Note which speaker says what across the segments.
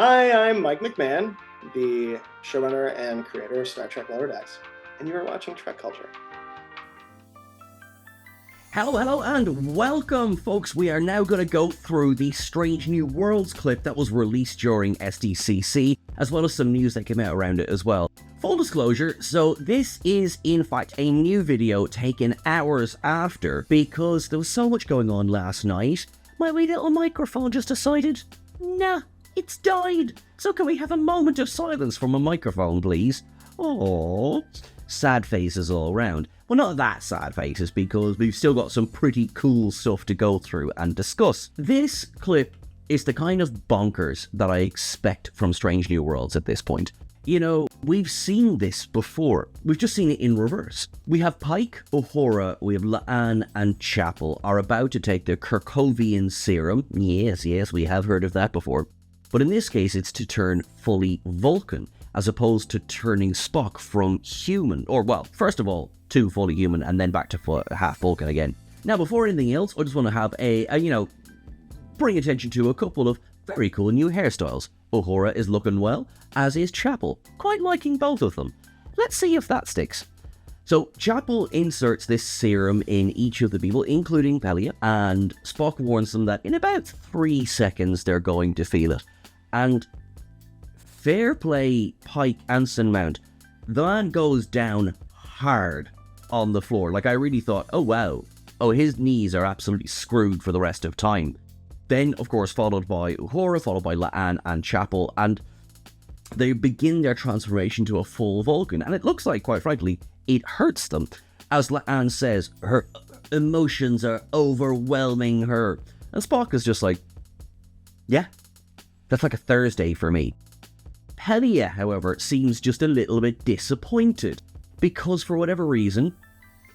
Speaker 1: Hi, I'm Mike McMahon, the showrunner and creator of Star Trek Lower Decks, and you are watching TrekCulture.
Speaker 2: Hello, and welcome, folks. We are now going to go through the Strange New Worlds clip that was released during SDCC, as well as some news that came out around it as well. Full disclosure, so this is in fact a new video taken hours after, because there was so much going on last night, my wee little microphone just decided, nah, it's died. So can we have a moment of silence from a microphone, please? Oh, sad faces all around. Well, not that sad faces, because we've still got some pretty cool stuff to go through and discuss. This clip is the kind of bonkers that I expect from Strange New Worlds at this point. You know, we've seen this before. We've just seen it in reverse. We have Pike, Uhura, we have La'an and Chapel are about to take their Kerkovian serum. Yes, we have heard of that before. But in this case, it's to turn fully Vulcan, as opposed to turning Spock from human. Or, well, first of all, to fully human, and then back to half Vulcan again. Now, before anything else, I just want to have bring attention to a couple of very cool new hairstyles. Uhura is looking well, as is Chapel. Quite liking both of them. Let's see if that sticks. So, Chapel inserts this serum in each of the people, including Pelia, and Spock warns them that in about 3 seconds they're going to feel it. And fair play, Pike and Mount. The man goes down hard on the floor. Like, I really thought, oh wow, his knees are absolutely screwed for the rest of time. Then, of course, followed by Uhura, followed by La'an and Chapel, and they begin their transformation to a full Vulcan. And it looks like, quite frankly, it hurts them. As La'an says, her emotions are overwhelming her. And Spock is just like, yeah, that's like a Thursday for me. Pelia, however, seems just a little bit disappointed, because for whatever reason,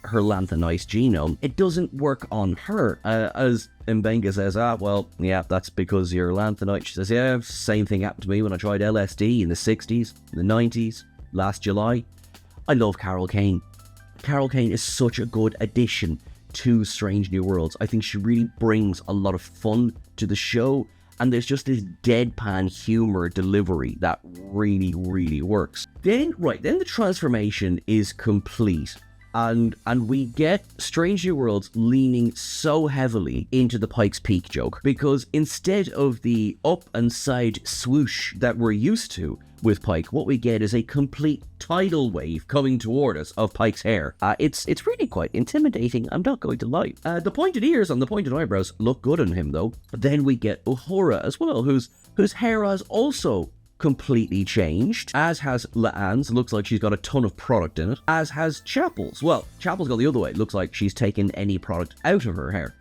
Speaker 2: her lanthanite genome, it doesn't work on her. As Mbenga says, well, yeah, that's because you're lanthanite. She says, yeah, same thing happened to me when I tried LSD in the 60s, the 90s, last July. I love Carol Kane. Carol Kane is such a good addition to Strange New Worlds. I think she really brings a lot of fun to the show, and there's just this deadpan humor delivery that really, really works. Then the transformation is complete. And we get Strange New Worlds leaning so heavily into the Pike's Peak joke, because instead of the up and side swoosh that we're used to with Pike, what we get is a complete tidal wave coming toward us of Pike's hair. It's really quite intimidating, I'm not going to lie. The pointed ears and the pointed eyebrows look good on him though. Then we get Uhura as well, whose hair has also completely changed, as has La'an's. Looks like she's got a ton of product in it, as has Chapel's. Well, Chapel's got the other way. It looks like she's taken any product out of her hair.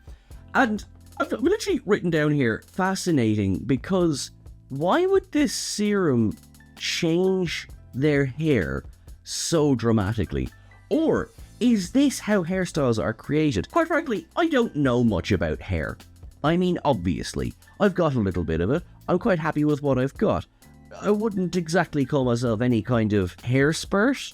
Speaker 2: And I've literally written down here, fascinating, because why would this serum change their hair so dramatically? Or is this how hairstyles are created? Quite frankly, I don't know much about hair. I mean, obviously, I've got a little bit of it. I'm quite happy with what I've got. I wouldn't exactly call myself any kind of hair spurt.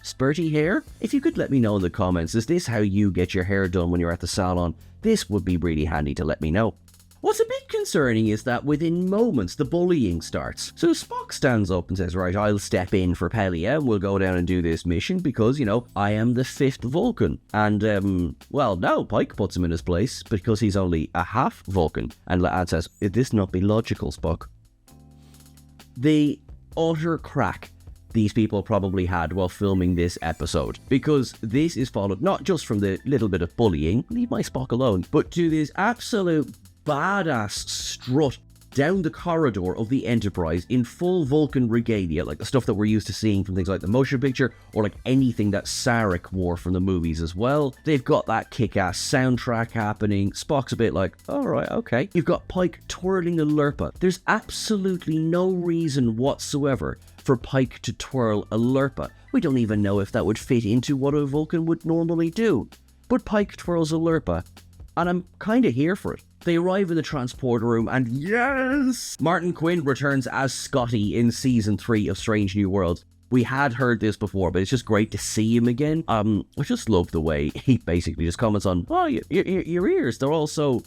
Speaker 2: Spurty hair? If you could let me know in the comments, is this how you get your hair done when you're at the salon? This would be really handy to let me know. What's a bit concerning is that within moments the bullying starts. So Spock stands up and says, right, I'll step in for Pelia and we'll go down and do this mission because, you know, I am the 5th Vulcan. And, well, no, Pike puts him in his place because he's only a half Vulcan. And La'an says, would this not be logical, Spock? The utter crack these people probably had while filming this episode, because this is followed not just from the little bit of bullying, leave my Spock alone, but to this absolute badass strut down the corridor of the Enterprise in full Vulcan regalia, like the stuff that we're used to seeing from things like the motion picture, or like anything that Sarek wore from the movies as well. They've got that kick-ass soundtrack happening. Spock's a bit like, alright, okay. You've got Pike twirling a Lurpa. There's absolutely no reason whatsoever for Pike to twirl a Lurpa. We don't even know if that would fit into what a Vulcan would normally do. But Pike twirls a Lurpa, and I'm kinda here for it. They arrive in the transporter room, and yes! Martin Quinn returns as Scotty in Season 3 of Strange New Worlds. We had heard this before, but it's just great to see him again. I just love the way he basically just comments on, oh, your ears, they're all so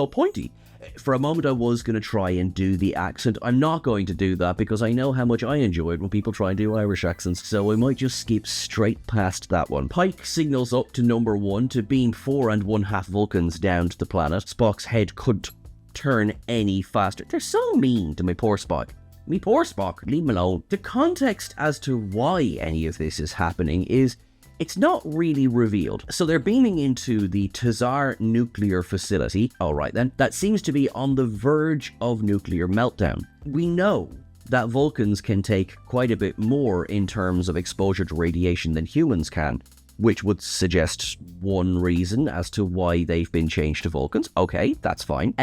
Speaker 2: pointy. For a moment I was going to try and do the accent. I'm not going to do that because I know how much I enjoy it when people try and do Irish accents, so I might just skip straight past that one. Pike signals up to number 1 to beam 4 1/2 Vulcans down to the planet. Spock's head couldn't turn any faster. They're so mean to my poor Spock. Me poor Spock, leave him alone. The context as to why any of this is happening is it's not really revealed. So they're beaming into the Tazar nuclear facility, alright then, that seems to be on the verge of nuclear meltdown. We know that Vulcans can take quite a bit more in terms of exposure to radiation than humans can, which would suggest one reason as to why they've been changed to Vulcans. Okay, that's fine.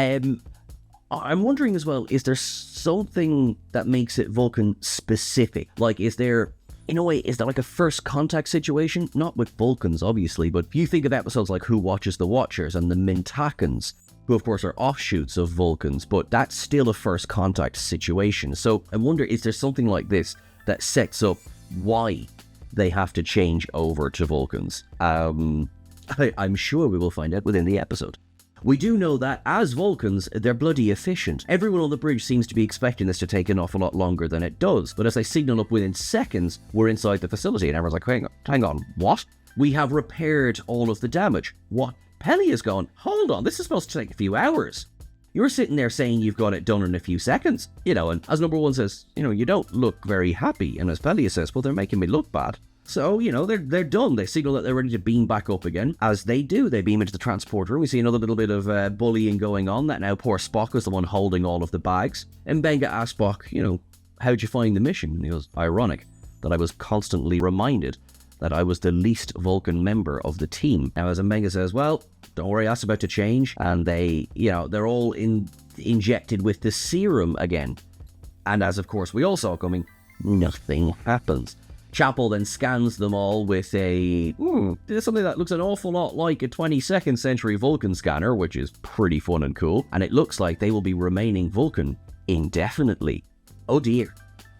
Speaker 2: I'm wondering as well, is there something that makes it Vulcan specific? Like, is there, in a way, is there like a first contact situation? Not with Vulcans, obviously, but if you think of episodes like Who Watches the Watchers and the Mintakans, who of course are offshoots of Vulcans, but that's still a first contact situation. So I wonder, is there something like this that sets up why they have to change over to Vulcans? I'm sure we will find out within the episode. We do know that, as Vulcans, they're bloody efficient. Everyone on the bridge seems to be expecting this to take an awful lot longer than it does, but as they signal up within seconds, we're inside the facility, and everyone's like, hang on, what? We have repaired all of the damage. What? Pelly has gone, hold on, this is supposed to take a few hours. You're sitting there saying you've got it done in a few seconds, and as number 1 says, you don't look very happy, and as Pelly says, well, they're making me look bad. So, they're done. They signal that they're ready to beam back up again. As they do, they beam into the transport room. We see another little bit of bullying going on. That now poor Spock is the one holding all of the bags. And Benga asks Spock, how'd you find the mission? And he goes, ironic that I was constantly reminded that I was the least Vulcan member of the team. Now, as Mbenga says, well, don't worry, that's about to change. And they, they're all injected with the serum again. And as, of course, we all saw coming, nothing happens. Chapel then scans them all with something that looks an awful lot like a 22nd century Vulcan scanner, which is pretty fun and cool, and it looks like they will be remaining Vulcan indefinitely. Oh dear.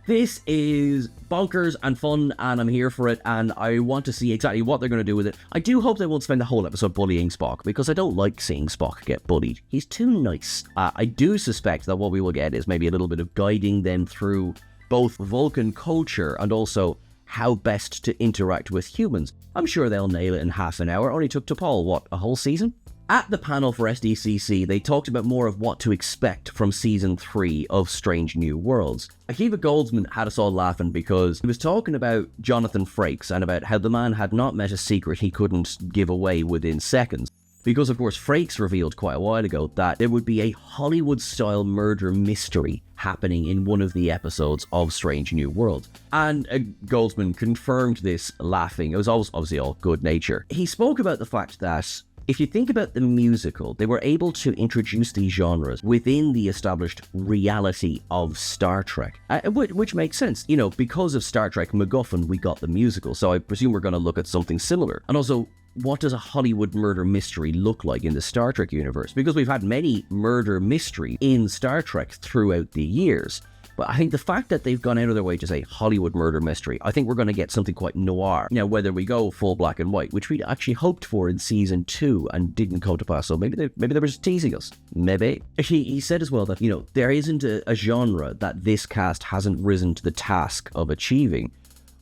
Speaker 2: This is bonkers and fun, and I'm here for it, and I want to see exactly what they're going to do with it. I do hope they won't spend the whole episode bullying Spock, because I don't like seeing Spock get bullied. He's too nice. I do suspect that what we will get is maybe a little bit of guiding them through both Vulcan culture and also how best to interact with humans. I'm sure they'll nail it in half an hour. Only took T'Pol, a whole season? At the panel for SDCC, they talked about more of what to expect from Season 3 of Strange New Worlds. Akiva Goldsman had us all laughing because he was talking about Jonathan Frakes and about how the man had not met a secret he couldn't give away within seconds. Because, of course, Frakes revealed quite a while ago that there would be a Hollywood-style murder mystery happening in one of the episodes of Strange New Worlds. And Goldsman confirmed this, laughing. It was obviously all good nature. He spoke about the fact that if you think about the musical, they were able to introduce these genres within the established reality of Star Trek, which makes sense. Because of Star Trek MacGuffin, we got the musical, so I presume we're going to look at something similar. And also, what does a Hollywood murder mystery look like in the Star Trek universe? Because we've had many murder mysteries in Star Trek throughout the years. But I think the fact that they've gone out of their way to say Hollywood murder mystery, I think we're going to get something quite noir. Now, whether we go full black and white, which we'd actually hoped for in Season 2 and didn't come to pass, so maybe they were just teasing us. Maybe. He said as well that, there isn't a genre that this cast hasn't risen to the task of achieving,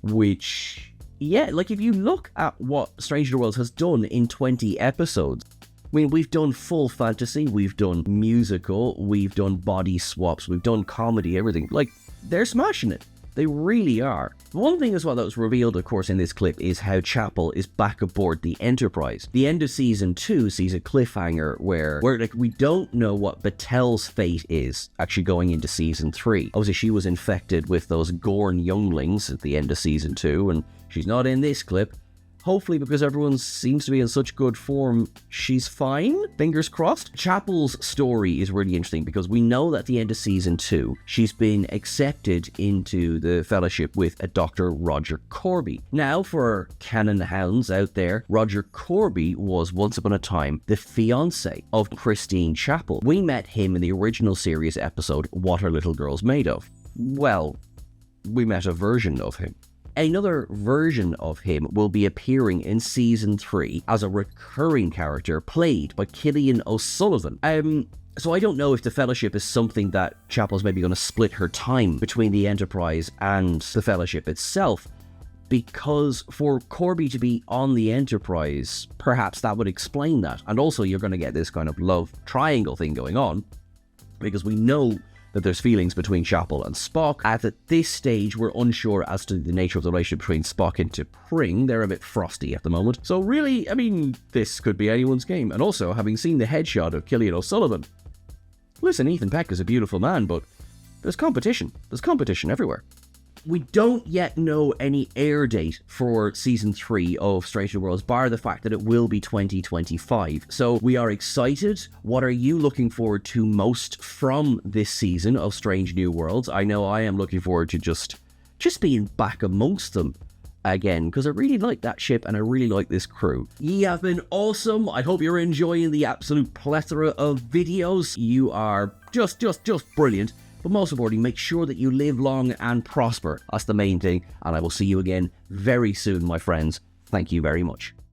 Speaker 2: which, yeah, like if you look at what Strange New Worlds has done in 20 episodes, I mean, we've done full fantasy, we've done musical, we've done body swaps, we've done comedy, everything. Like, they're smashing it. They really are. One thing as well that was revealed, of course, in this clip is how Chapel is back aboard the Enterprise. The end of Season 2 sees a cliffhanger where we don't know what Batel's fate is actually going into Season 3. Obviously, she was infected with those Gorn younglings at the end of Season 2, and she's not in this clip. Hopefully, because everyone seems to be in such good form, she's fine. Fingers crossed. Chapel's story is really interesting because we know that at the end of Season 2, she's been accepted into the fellowship with a Doctor Roger Korby. Now, for canon hounds out there, Roger Korby was once upon a time the fiancé of Christine Chapel. We met him in the original series episode, What Are Little Girls Made Of? Well, we met a version of him. Another version of him will be appearing in Season 3 as a recurring character played by Killian O'Sullivan. So I don't know if the Fellowship is something that Chapel's maybe going to split her time between the Enterprise and the Fellowship itself, because for Korby to be on the Enterprise, perhaps that would explain that. And also you're going to get this kind of love triangle thing going on, because we know that there's feelings between Chapel and Spock. At this stage, we're unsure as to the nature of the relationship between Spock and T'Pring. They're a bit frosty at the moment. So really, I mean, this could be anyone's game. And also, having seen the headshot of Killian O'Sullivan, listen, Ethan Peck is a beautiful man, but there's competition. There's competition everywhere. We don't yet know any air date for Season 3 of Strange New Worlds, bar the fact that it will be 2025. So we are excited. What are you looking forward to most from this season of Strange New Worlds? I know I am looking forward to just being back amongst them again, because I really like that ship and I really like this crew. Ye have been awesome. I hope you're enjoying the absolute plethora of videos. You are just brilliant. But most importantly, make sure that you live long and prosper. That's the main thing. And I will see you again very soon, my friends. Thank you very much.